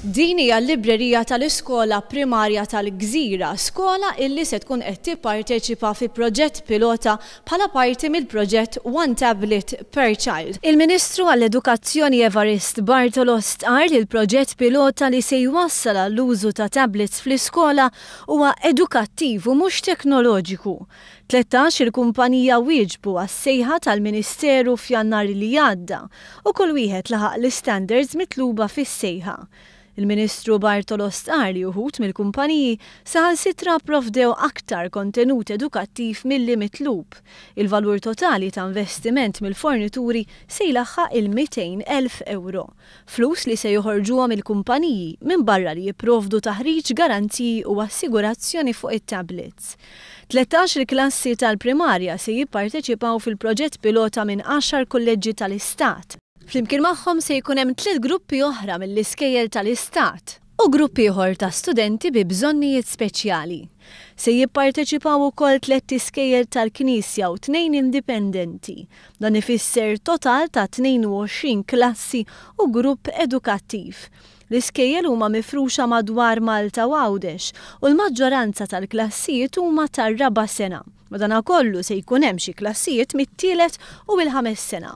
Din hija l-librerija tal-iskola primarja tal-Gżira, skola illi se tkun qed tipparteċipa fi proġett pilota bħala parti mill-proġett One Tablet per Child. Il-Ministru għall-Edukazzjoni Evarist Bartolos qal li l-proġett pilota li se jwassal għall-użu ta' tablets fl-iskola huwa edukattiv u mhux teknoloġiku. 13 il-kumpanija wieġbu għas-sejħa tal-Ministeru f'Jannar li għadda u kull wieħed laħaq l-istandards mitluba fis-sejħa. Il-Ministru Bartolos qal li uħud mill-kumpaniji saħansitra pprovdew aktar kontenut edukattiv milli mitlub. Il-valur totali ta' investiment mill-fornituri se jlaħħaq il-200,000 euro. Flus li se joħorġuhom il-kumpaniji minn barra li jipprovdu taħriġ garanziji u assigurazzjoni fuq it-tablets. 13 klassi tal-primarja se jipparteċipaw fil-proġett pilota minn 10 kolleġġi tal-Istat. Flimkien magħhom se jkun hemm 3 gruppi oħra mill-iskejjel tal-Istat u gruppi ieħor ta' studenti bi bżonnijiet speċjali. Se jipparteċipaw ukoll 3 iskejjel tal-Knisja u 2 indipendenti. Dan ifisser total ta' 22 klassi u grupp edukattiv. L-iskejjel huma mifruxa madwar Malta u Għawdex u l-maġġoranza tal-klassijiet huma tar-raba' sena. Madankollu se jkun hemm xi klassijiet mit-tielet u l-5 sena.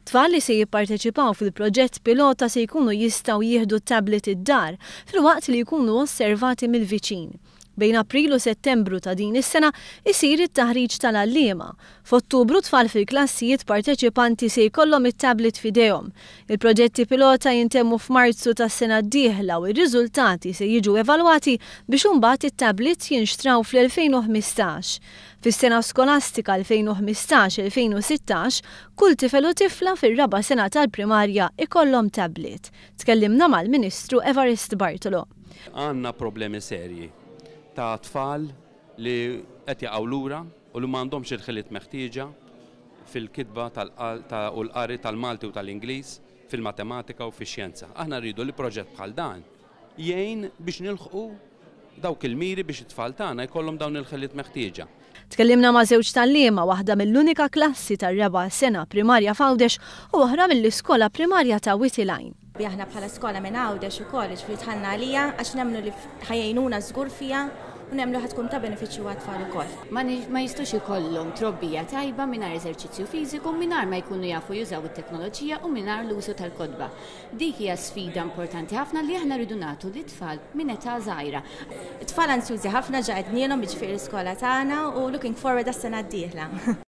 Tfal li se jipparteċipaw fil-proġett pilota se jkunu jistgħu jieħdu tablet id-dar filwaqt li jkunu osservati mill-viċin. Bejn April u Settembru ta' din is-sena isir it-taħriġ tal-għalliema. F'Ottubru tfal fil-klassijiet parteċipanti se jkollhom it-tablet f'idejhom. Il-proġetti pilota jintemmu f'Marzu tas-sena d-dieħla u r-riżultati se jiġu evalwati biex imbagħad it-tablets jinxtraw fl-2015. Fis-sena skolastika 2015-2016, kull tifel u tifla fir-raba' sena tal-primarja ikollhom tablet. Tkellimna mal-Ministru Evarist Bartolo. Għandna problemi serji ta' tfal li qed jaqgħu lura u li m'għandhomx il-ħiliet meħtieġa fil-kitba u l-qari tal-Malti u tal-Ingliż, fil-matematika u fix-xjenza. Aħna rridu li proġett bħal dan jgħin biex nilħqu dawk il-miri biex it-tfal tagħna jkollhom dawn il-ħiliet meħtieġa. Tkellimna ma' żewġ tal-liema, waħda mill-unika klassi tar-raba' sena primarja f'Għawdex u oħra mill-iskola primarja ta' Witilajn. Aħna bħala skola minn Għawdex ukoll ġifieri tħallna għalija għax nemmnu li ħajjejnuna żgur fiha u nemmnu ħadkun ta' benefiċċju għat-tfal ukoll. Ma jistgħux ikollhom trobbija tajba mingħajr eżerċizzju fiżiku, mingħajr ma jkunu jafu jużaw it-teknoloġija u mingħajr l-użu tal-kodba. Dik hija sfida importanti ħafna li aħna rridu nagħtu lit-tfal minn età żgħira. It-tfal ansjużi ħafna ġa qed nielhom jiġifieri l-iskola tagħna u looking forward għas-sena d-dieħla.